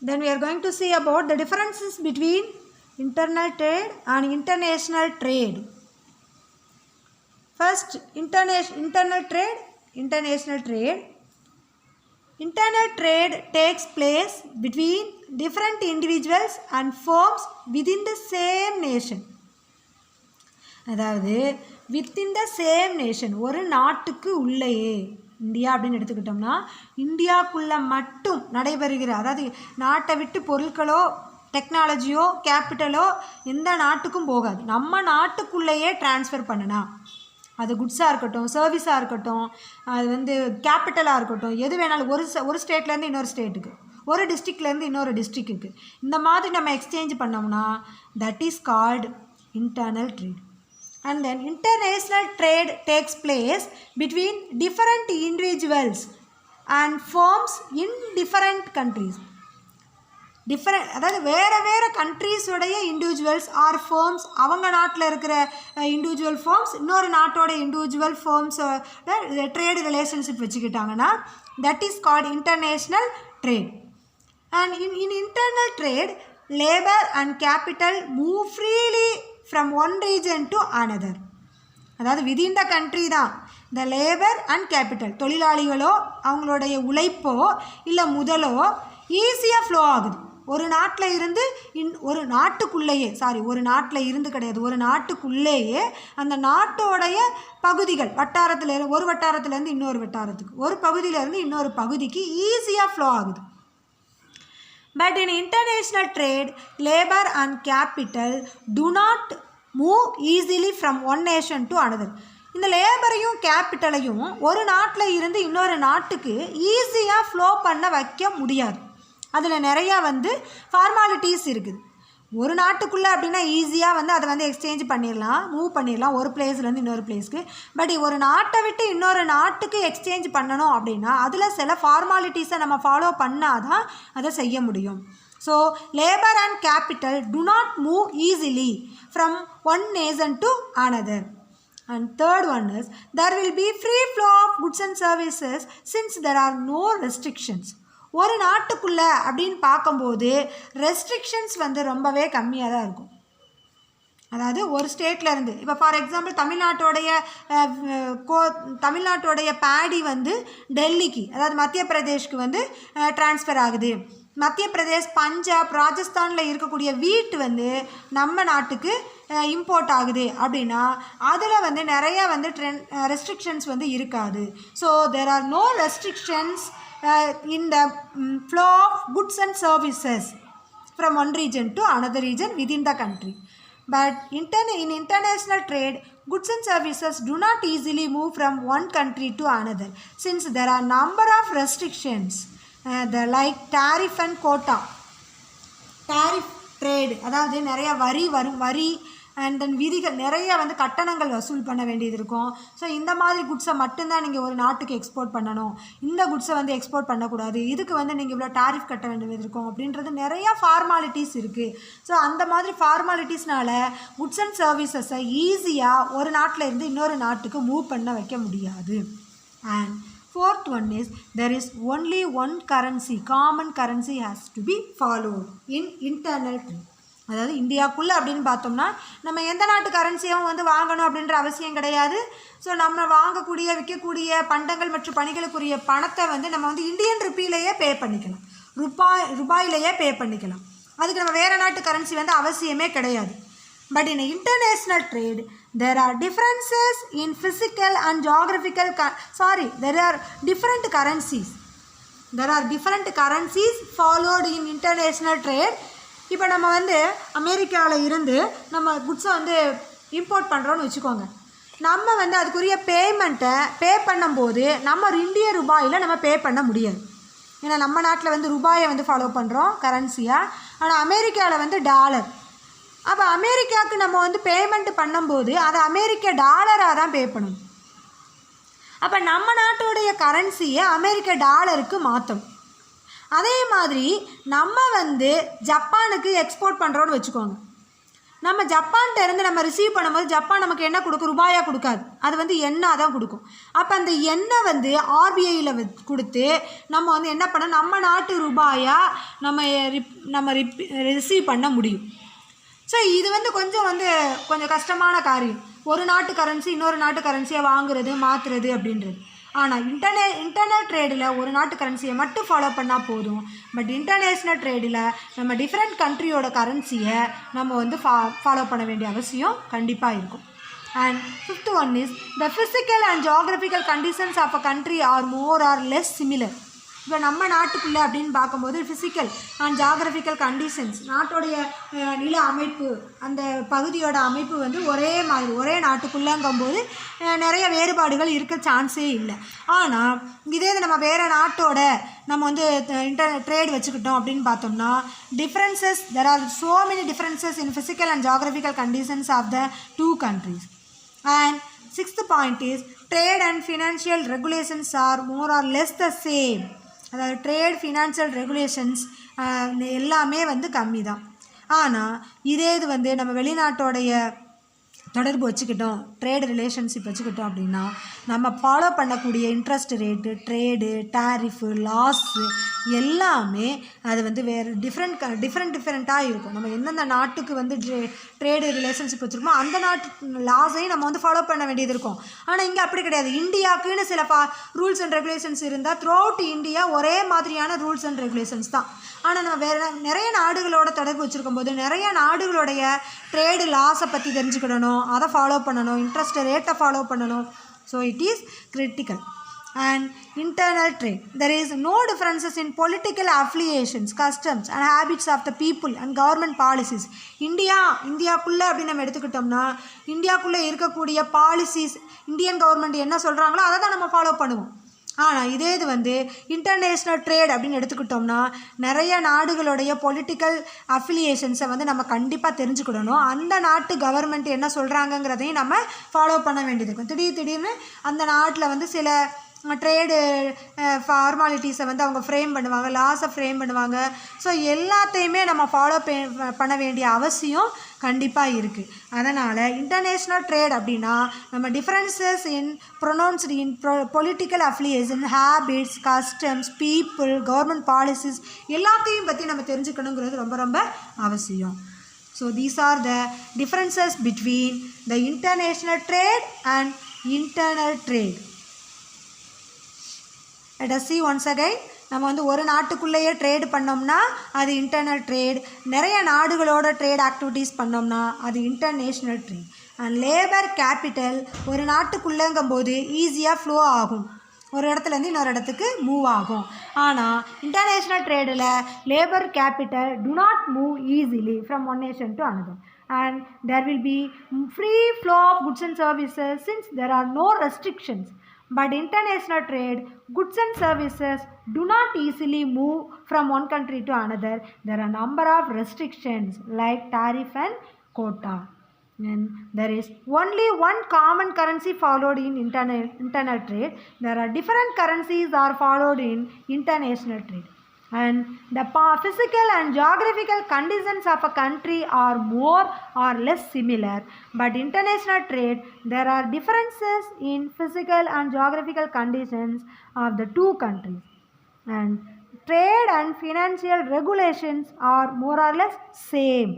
Then we are going to see about the differences between internal trade and international trade. First, internal trade, international trade. Internal trade takes place between different individuals and firms within the same nation. அதாவது within the same nation, ஒரு நாட்டுக்கு உள்ளேயே, India அப்படின்னு எடுத்துக்கிட்டோம்னா இந்தியாவுக்குள்ளே மட்டும் நடைபெறுகிற, அதாவது நாட்டை விட்டு பொருட்களோ டெக்னாலஜியோ கேபிட்டலோ எந்த நாட்டுக்கும் போகாது, நம்ம நாட்டுக்குள்ளேயே டிரான்ஸ்ஃபர் பண்ணலாம். அது குட்ஸாக இருக்கட்டும், சர்வீஸாக இருக்கட்டும், அது வந்து கேபிட்டலாக இருக்கட்டும், எது வேணாலும் ஒரு ஸ்டேட்லேருந்து இன்னொரு ஸ்டேட்டுக்கு, ஒரு டிஸ்ட்ரிக்ட்லேருந்து இன்னொரு டிஸ்ட்ரிக்ட்டுக்கு இந்த மாதிரி நம்ம எக்ஸ்சேஞ்ச் பண்ணோம்னா that is called internal trade. And then international trade takes place between different individuals and firms in different countries. அதாவது வேறு கண்ட்ரீஸோடைய இண்டிவிஜுவல்ஸ் ஆர் ஃபேர்ம்ஸ், அவங்க நாட்டில் இருக்கிற இண்டிவிஜுவல் ஃபேர்ம்ஸ் இன்னொரு நாட்டோட இண்டிவிஜுவல் ஃபேர்ம்ஸோட ட்ரேட் ரிலேஷன்ஷிப் வச்சுக்கிட்டாங்கன்னா that is called international trade. And in internal trade labour and capital move freely from one region to another. அதாவது விதின் த கண்ட்ரி தான் இந்த லேபர் அண்ட் கேபிட்டல், தொழிலாளிகளோ அவங்களுடைய உழைப்போ இல்லை முதலோ ஈஸியாக ஃப்ளோ ஆகுது. ஒரு நாட்டில் இருந்து ஒரு நாட்டுக்குள்ளேயே அந்த நாட்டோடைய பகுதிகள் ஒரு வட்டாரத்துலேருந்து இன்னொரு வட்டாரத்துக்கு, ஒரு பகுதியிலேருந்து இன்னொரு பகுதிக்கு ஈஸியாக ஃப்ளோ ஆகுது. But in international trade, labor and capital do not move easily from one nation to another. இந்த லேபரையும் கேபிட்டலையும் ஒரு நாட்டில் இருந்து இன்னொரு நாட்டுக்கு ஈஸியாக ஃப்ளோ பண்ண வைக்க முடியாது. அதில் நிறையா ஃபார்மாலிட்டிஸ் இருக்குது. ஒரு நாட்டுக்குள்ளே அப்படின்னா ஈஸியாக அதை எக்ஸ்சேஞ்ச் மூவ் பண்ணிடலாம் ஒரு பிளேஸ்லேருந்து இன்னொரு பிளேஸ்க்கு. பட் ஒரு நாட்டை விட்டு இன்னொரு நாட்டுக்கு எக்ஸ்சேஞ்ச் பண்ணணும் அப்படின்னா அதில் சில ஃபார்மாலிட்டிஸை நம்ம ஃபாலோ பண்ணால் தான் அதை செய்ய முடியும். So labour and capital do not move easily from one nation to another. And third one is there will be free flow of goods and services since there are no restrictions. ஒரு நாட்டுக்குள்ளே அப்படின்னு பார்க்கும்போது restrictions ரொம்பவே கம்மியாக தான் இருக்கும். அதாவது ஒரு ஸ்டேட்லேருந்து இப்போ ஃபார் எக்ஸாம்பிள் தமிழ்நாட்டோடைய பேடி டெல்லிக்கு, அதாவது மத்திய பிரதேஷ்க்கு டிரான்ஸ்ஃபர் ஆகுது. மத்திய பிரதேஷ், பஞ்சாப், ராஜஸ்தானில் இருக்கக்கூடிய வீட்டு நம்ம நாட்டுக்கு இம்போர்ட் ஆகுது அப்படின்னா அதில் நிறையா ரெஸ்ட்ரிக்ஷன்ஸ் இருக்காது. So there are no restrictions in the flow of goods and services from one region to another region within the country. But in international trade, goods and services do not easily move from one country to another since there are number of restrictions like tariff and quota. Tariff trade, அதாவது நிறைய வரி and then விதிகள், நிறைய கட்டணங்கள் வசூல் பண்ண வேண்டியது இருக்கும். ஸோ இந்த மாதிரி குட்ஸை மட்டும்தான் நீங்கள் ஒரு நாட்டுக்கு எக்ஸ்போர்ட் பண்ணணும், இந்த குட்ஸை எக்ஸ்போர்ட் பண்ணக்கூடாது, இதுக்கு நீங்கள் இவ்வளோ டாரிஃப் கட்ட வேண்டியது இருக்கும் அப்படின்றது நிறையா ஃபார்மாலிட்டிஸ் இருக்குது. ஸோ அந்த மாதிரி ஃபார்மாலிட்டிஸ்னால குட்ஸ் அண்ட் சர்வீசஸை ஈஸியாக ஒரு நாட்டில் இருந்து இன்னொரு நாட்டுக்கு மூவ் பண்ண வைக்க முடியாது. And fourth one is there is only one currency, common currency has to be followed in internal trade. அதாவது இந்தியாவுக்குள்ளே அப்படின்னு பார்த்தோம்னா நம்ம எந்த நாட்டு கரன்சியும் வாங்கணும் அப்படின்ற அவசியம் கிடையாது. ஸோ நம்ம வாங்கக்கூடிய விற்கக்கூடிய பண்டங்கள் மற்றும் பணிகளுக்குரிய பணத்தை நம்ம இந்தியன் ருப்பியிலேயே பே பண்ணிக்கலாம், ரூபாயிலேயே பே பண்ணிக்கலாம். அதுக்கு நம்ம வேறு நாட்டு கரன்சி அவசியமே கிடையாது. But in international trade, there are differences in physical and geographical there are different currencies. There are different currencies followed in international trade. இப்போ நம்ம அமெரிக்காவில் இருந்து நம்ம குட்ஸை இம்போர்ட் பண்ணுறோன்னு வச்சுக்கோங்க. நம்ம அதுக்குரிய பேமெண்ட்டை பே பண்ணும்போது நம்ம இந்திய ரூபாயில் நம்ம பே பண்ண முடியாது. ஏன்னா நம்ம நாட்டில் ரூபாயை ஃபாலோ பண்ணுறோம் கரன்சியாக. ஆனால் அமெரிக்காவில் டாலர். அப்போ அமெரிக்காவுக்கு நம்ம பேமெண்ட் பண்ணும்போது அதை அமெரிக்க டாலராக தான் பே பண்ணணும். அப்போ நம்ம நாட்டோடைய கரன்சியை அமெரிக்க டாலருக்கு மாற்றணும். அதே மாதிரி நம்ம ஜப்பானுக்கு எக்ஸ்போர்ட் பண்ணுறோன்னு வச்சுக்கோங்க. நம்ம ஜப்பான்கிட்ட இருந்து நம்ம ரிசீவ் பண்ணும்போது ஜப்பான் நமக்கு என்ன கொடுக்கும்? ரூபாயாக கொடுக்காது, அது வந்து எண்ணாக தான் கொடுக்கும். அப்போ அந்த எண்ணெய் வந்து ஆர்பிஐயில் கொடுத்து நம்ம வந்து என்ன பண்ண, நம்ம நாட்டு ரூபாயாக நம்ம ரிசீவ் பண்ண முடியும். ஸோ இது வந்து கொஞ்சம் கஷ்டமான காரியம், ஒரு நாட்டு கரன்சி இன்னொரு நாட்டு கரன்சியை வாங்குறது மாற்றுறது அப்படின்றது. ஆனால் இன்டர்னல் ட்ரேடில் ஒரு நாட்டு கரன்சியை மட்டும் ஃபாலோ பண்ணால் போதும். பட் இன்டர்நேஷ்னல் ட்ரேடில் நம்ம டிஃப்ரெண்ட் கண்ட்ரியோட கரன்சியை நம்ம வந்து ஃபாலோ பண்ண வேண்டிய அவசியம் கண்டிப்பாக இருக்கும். And fifth one is the physical and geographical conditions of a country are more or less similar. இப்போ நம்ம நாட்டுக்குள்ளே அப்படின்னு பார்க்கும்போது ஃபிசிக்கல் அண்ட் ஜாகிரபிக்கல் கண்டிஷன்ஸ், நாட்டோடைய நில அமைப்பு, அந்த பகுதியோட அமைப்பு வந்து ஒரே மாதிரி ஒரே நாட்டுக்குள்ளேங்கும்போது நிறைய வேறுபாடுகள் இருக்க சான்ஸே இல்லை. ஆனால் இதே நம்ம வேறு நாட்டோட நம்ம வந்து ட்ரேட் வச்சுக்கிட்டோம் அப்படின்னு பார்த்தோம்னா differences, there are so many differences in physical and geographical conditions of the two countries. And sixth point is trade and financial regulations are more or less the same. அதாவது ட்ரேட் ஃபினான்ஷியல் ரெகுலேஷன்ஸ் எல்லாமே வந்து கம்மி தான். ஆனால் இதே இது வந்து நம்ம வெளிநாட்டோடைய தொடர்பு வச்சுக்கிட்டோம், ட்ரேடு ரிலேஷன்ஷிப் வச்சுக்கிட்டோம் அப்படின்னா நம்ம ஃபாலோ பண்ணக்கூடிய interest rate, trade, tariff, loss எல்லாமே அது வந்து வேறு டிஃப்ரெண்ட்டாக இருக்கும். நம்ம எந்தெந்த நாட்டுக்கு வந்து ட்ரேடு ரிலேஷன்ஷிப் வச்சுருக்கோமோ அந்த நாட்டு லாஸையும் நம்ம வந்து ஃபாலோ பண்ண வேண்டியது இருக்கும். ஆனால் இங்கே அப்படி கிடையாது. இந்தியாவுக்குன்னு சில ரூல்ஸ் அண்ட் ரெகுலேஷன்ஸ் இருந்தால் த்ரூ அவுட் இந்தியா ஒரே மாதிரியான ரூல்ஸ் அண்ட் ரெகுலேஷன்ஸ் தான். ஆனால் நம்ம வேறு நிறைய நாடுகளோட தொடர்பு வச்சுருக்கும் போது நிறைய நாடுகளுடைய ட்ரேடு லாஸை பற்றி தெரிஞ்சுக்கிடணும், அதை ஃபாலோ பண்ணணும், இன்ட்ரெஸ்ட் ரேட்டை ஃபாலோ பண்ணணும். So it is critical. And internal trade, there is no differences in political affiliations, customs and habits of the people and government policies. இந்தியாக்குள்ளே அப்படின்னு நம்ம எடுத்துக்கிட்டோம்னா இந்தியாக்குள்ளே இருக்கக்கூடிய பாலிசிஸ், இந்தியன் கவர்மெண்ட் என்ன சொல்கிறாங்களோ அதை தான் நம்ம ஃபாலோ பண்ணுவோம். ஆனால் இதே இது வந்து இன்டர்நேஷ்னல் ட்ரேட் அப்படின்னு எடுத்துக்கிட்டோம்னா நிறைய நாடுகளுடைய பொலிட்டிக்கல் அஃபிலியேஷன்ஸை வந்து நம்ம கண்டிப்பாக தெரிஞ்சுக்கிடணும். அந்த நாட்டு கவர்மெண்ட் என்ன சொல்கிறாங்கங்கிறதையும் நம்ம ஃபாலோ பண்ண வேண்டியது இருக்கும். திடீர்னு அந்த நாட்டில் வந்து சில ட்ரேடு ஃபார்மாலிட்டிஸை வந்து அவங்க ஃப்ரேம் பண்ணுவாங்க, லாஸை ஃப்ரேம் பண்ணுவாங்க. ஸோ எல்லாத்தையுமே நம்ம ஃபாலோ பண்ண வேண்டிய அவசியம் கண்டிப்பாக இருக்குது. அதனால் இன்டர்நேஷ்னல் ட்ரேட் அப்படின்னா நம்ம differences in pronounced in political affiliation, habits, customs, people, government policies எல்லாத்தையும் பற்றி நம்ம தெரிஞ்சுக்கணுங்கிறது ரொம்ப ரொம்ப அவசியம். So these are the differences between the international trade and internal trade. Let us see once again. நம்ம வந்து ஒரு நாட்டுக்குள்ளேயே ட்ரேடு பண்ணோம்னா அது இன்டர்னல் ட்ரேட், நிறைய நாடுகளோட ட்ரேட் ஆக்டிவிட்டீஸ் பண்ணோம்னா அது international trade. And labour capital ஒரு நாட்டுக்குள்ளேங்கும்போது ஈஸியாக ஃப்ளோ ஆகும், ஒரு இடத்துலேருந்து இன்னொரு இடத்துக்கு மூவ் ஆகும். ஆனால் இன்டர்நேஷ்னல் ட்ரேடில் labour capital do not move easily from one nation to another. And there will be free flow of goods and services since there are no restrictions. But international trade, goods and services do not easily move from one country to another. There are a number of restrictions like tariff and quota. And there is only one common currency followed in internal trade. There are different currencies are followed in international trade. And the physical and geographical conditions of a country are more or less similar, but international trade, there are differences in physical and geographical conditions of the two countries. And trade and financial regulations are more or less same,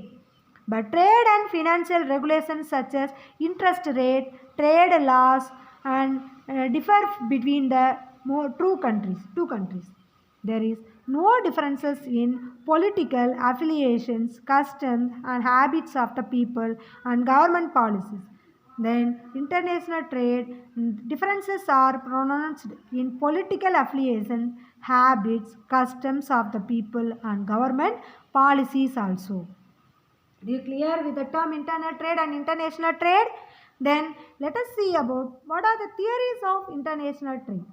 but trade and financial regulations such as interest rate, trade laws and differ between the two countries. There is no differences in political affiliations, customs and habits of the people and government policies. Then international trade differences are pronounced in political affiliations, habits, customs of the people and government policies also. Are you clear with the term internal trade and international trade? Then let us see about what are the theories of international trade.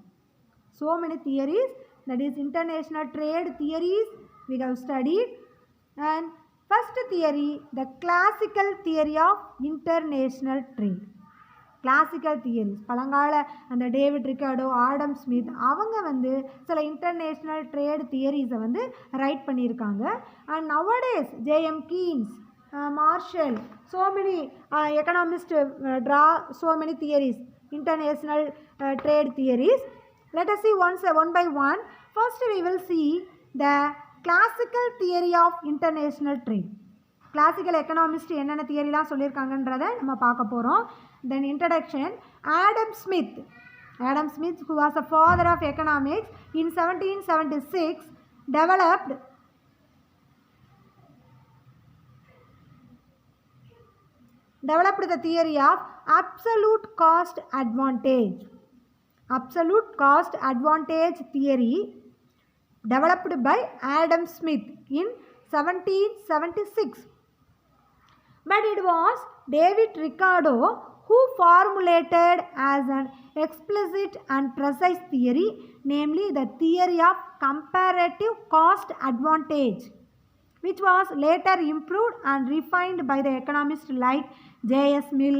So many theories, that is international trade theories we have studied. And first theory, the classical theory of international trade. Classical theories பழங்கால அந்த David Ricardo, Adam Smith அவங்க வந்து சில international trade தியரிஸை வந்து right பண்ணியிருக்காங்க. And nowadays JM Keynes Marshall, so many economists draw so many theories, international trade theories. Let us see one by one. First we will see the classical theory of international trade. Classical economist என்னென்ன தியரிலாம் சொல்லியிருக்காங்கன்றதை நம்ம பார்க்க போகிறோம். Then introduction. Adam Smith, who was the father of economics, in 1776 developed the theory of absolute cost advantage. Absolute cost advantage theory developed by Adam Smith in 1776. But it was David Ricardo who formulated as an explicit and precise theory, namely the theory of comparative cost advantage, which was later improved and refined by the economists like J.S. Mill,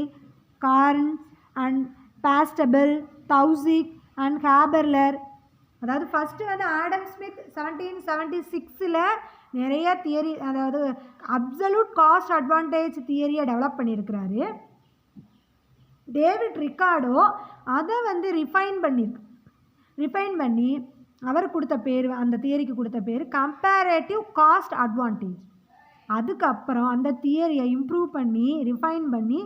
Carnes and Bastable, Taussig and Haberler. அதாவது first வந்து Adam Smith 1776 நிறைய theory, அதாவது absolute cost advantage தியரியை develop பண்ணியிருக்கிறாரு. David Ricardo அதை வந்து refine பண்ணி அவர் கொடுத்த பேர், அந்த தியரிக்கு கொடுத்த பேர் கம்பேரேட்டிவ் காஸ்ட் அட்வான்டேஜ். அதுக்கப்புறம் அந்த தியரியை இம்ப்ரூவ் பண்ணி ரிஃபைன் பண்ணி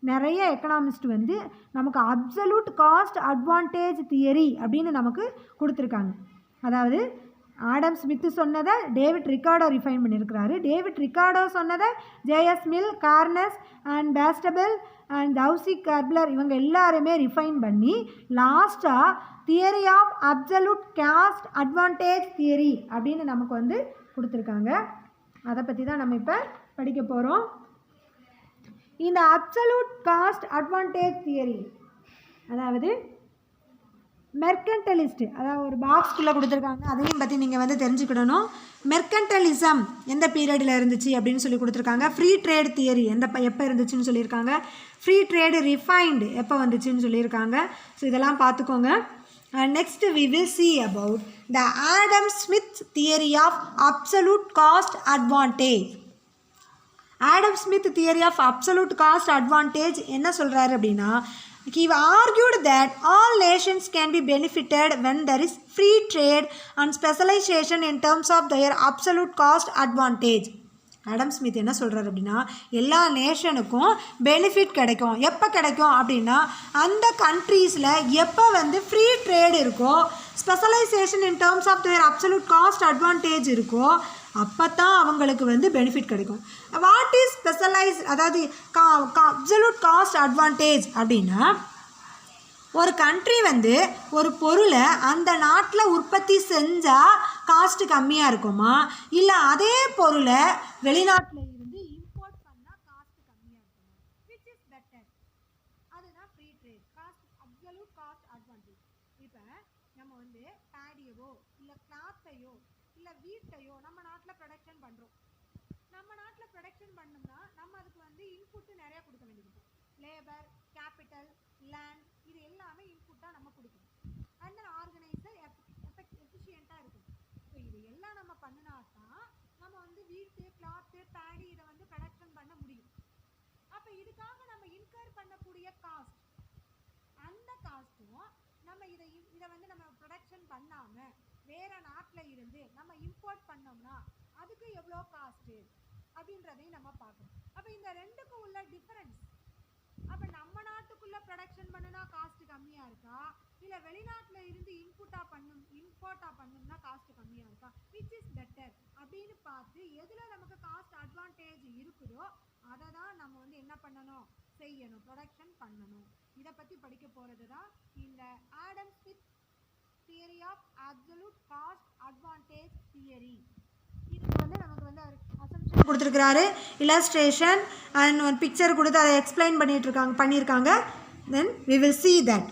நிறைய எக்கனாமிஸ்ட் வந்து நமக்கு அப்சல்யூட் காஸ்ட் அட்வான்டேஜ் தியரி அப்படின்னு நமக்கு கொடுத்துருக்காங்க. அதாவது ஆடம் ஸ்மித்து சொன்னதை டேவிட் ரிக்கார்டோ ரிஃபைன் பண்ணியிருக்கிறாரு. டேவிட் ரிக்கார்டோ சொன்னதை JS Mill, Cairnes and Bastable and Taussig Haberler இவங்க எல்லாருமே ரிஃபைன் பண்ணி லாஸ்ட்டாக theory of absolute cost advantage theory அப்படின்னு நமக்கு வந்து கொடுத்துருக்காங்க. அதை பற்றி தான் நம்ம இப்போ படிக்க போகிறோம். இந்த அப்சல்யூட் காஸ்ட் அட்வான்டேஜ் தியரி, அதாவது மெர்கன்டலிஸ்ட், அதாவது ஒரு பாக்ஸ்குள்ளே கொடுத்துருக்காங்க, அதையும் பற்றி நீங்கள் வந்து தெரிஞ்சுக்கிடணும். மெர்கன்டலிசம் எந்த பீரியடில் இருந்துச்சு அப்படின்னு சொல்லி கொடுத்துருக்காங்க. ஃப்ரீ ட்ரேட் தியரி எப்போ இருந்துச்சுன்னு சொல்லியிருக்காங்க. ஃப்ரீ ட்ரேடு ரிஃபைன்டு எப்போ வந்துச்சுன்னு சொல்லியிருக்காங்க. ஸோ இதெல்லாம் பார்த்துக்கோங்க. Next we will see about the Adam Smith theory of absolute cost advantage. Adam Smith theory of absolute cost advantage என்ன சொல்கிறாரு அப்படின்னா, he argued that all nations can be benefited when there is free trade and specialization in terms of their absolute cost advantage. Adam Smith என்ன சொல்கிறார் அப்படின்னா, எல்லா நேஷனுக்கும் benefit கிடைக்கும். எப்போ கிடைக்கும் அப்படின்னா, அந்த கண்ட்ரீஸில் எப்போ வந்து ஃப்ரீ ட்ரேட் இருக்கோ, specialisation in terms of their absolute cost advantage இருக்கோ, அப்போ தான் அவங்களுக்கு வந்து பெனிஃபிட் கிடைக்கும். வாட் இஸ் ஸ்பெஷலைஸ், அதாவது அப்சல்யூட் காஸ்ட் அட்வான்டேஜ் அப்படின்னா, ஒரு கண்ட்ரி வந்து ஒரு பொருளை அந்த நாட்டில் உற்பத்தி செஞ்சால் காஸ்ட்டு கம்மியாக இருக்குமா, இல்லை அதே பொருளை வெளிநாட்டில் இருந்து இம்போர்ட் பண்ணால் காஸ்ட்டு கம்மியாக இருக்குமா, விச் இஸ் பெட்டர், அதுதான் free trade cost absolute cost advantage. இப்போ நம்ம வந்து பேடியவோ இல்லை கிளாத்தையோ இல்லை வீட்டையோ நம்ம நாட்டில் ப்ரொடக்ஷன் பண்ணுறோம். நம்ம நாட்டில் ப்ரொடக்ஷன் பண்ணோம்னா நம்ம அதுக்கு வந்து இன்புட்டு நிறையா கொடுக்க வேண்டியிருக்கும். லேபர், கேபிட்டல், லேண்ட், இது எல்லாமே இன்புட்டாக நம்ம கொடுக்கணும். அண்ட் தென் ஆர்கனைசர் எஃபிஷியண்ட்டாக இருக்கும். ஸோ இது எல்லாம் நம்ம பண்ணினா தான் நம்ம வந்து வீட்டு, கிளாத்து, பேடி இதை வந்து ப்ரொடக்ஷன் பண்ண முடியும். அப்போ இதுக்காக நம்ம இன்கர் பண்ணக்கூடிய காஸ்ட், அந்த காஸ்ட்டும் நம்ம இதை வந்து நம்ம ப்ரொடக்ஷன் பண்ணாமல் வேறு நாட்டில் இருந்து நம்ம இம்போர்ட் பண்ணோம்னா அதுக்கு எவ்வளோ காஸ்ட்டு அப்படின்றதையும் நம்ம பார்க்கணும். அப்போ இந்த ரெண்டுக்கும் உள்ள டிஃப்ரென்ஸ், அப்போ நம்ம நாட்டுக்குள்ளே ப்ரொடக்ஷன் பண்ணுனா காஸ்ட்டு கம்மியாக இருக்கா, இல்லை வெளிநாட்டில் இருந்து இம்போர்ட்டாக பண்ணோம்னா காஸ்ட்டு கம்மியாக இருக்கா, விச் இஸ் பெட்டர் அப்படின்னு பார்த்து எதில் நமக்கு காஸ்ட் அட்வான்டேஜ் இருக்குதோ அதை தான் நம்ம வந்து என்ன பண்ணணும், செய்யணும், ப்ரொடக்ஷன் பண்ணணும். இதை பற்றி படிக்க போகிறது தான் இந்த Adam Smith theory of absolute cost advantage theory. இதுக்கு வந்து நமக்கு வந்து அசம்ஷன் கொடுத்துருக்கிறாரு, இல்லஸ்ட்ரேஷன் அண்ட் ஒரு பிக்சர் கொடுத்து அதை எக்ஸ்பிளைன் பண்ணியிருக்காங்க. தென் we will see that.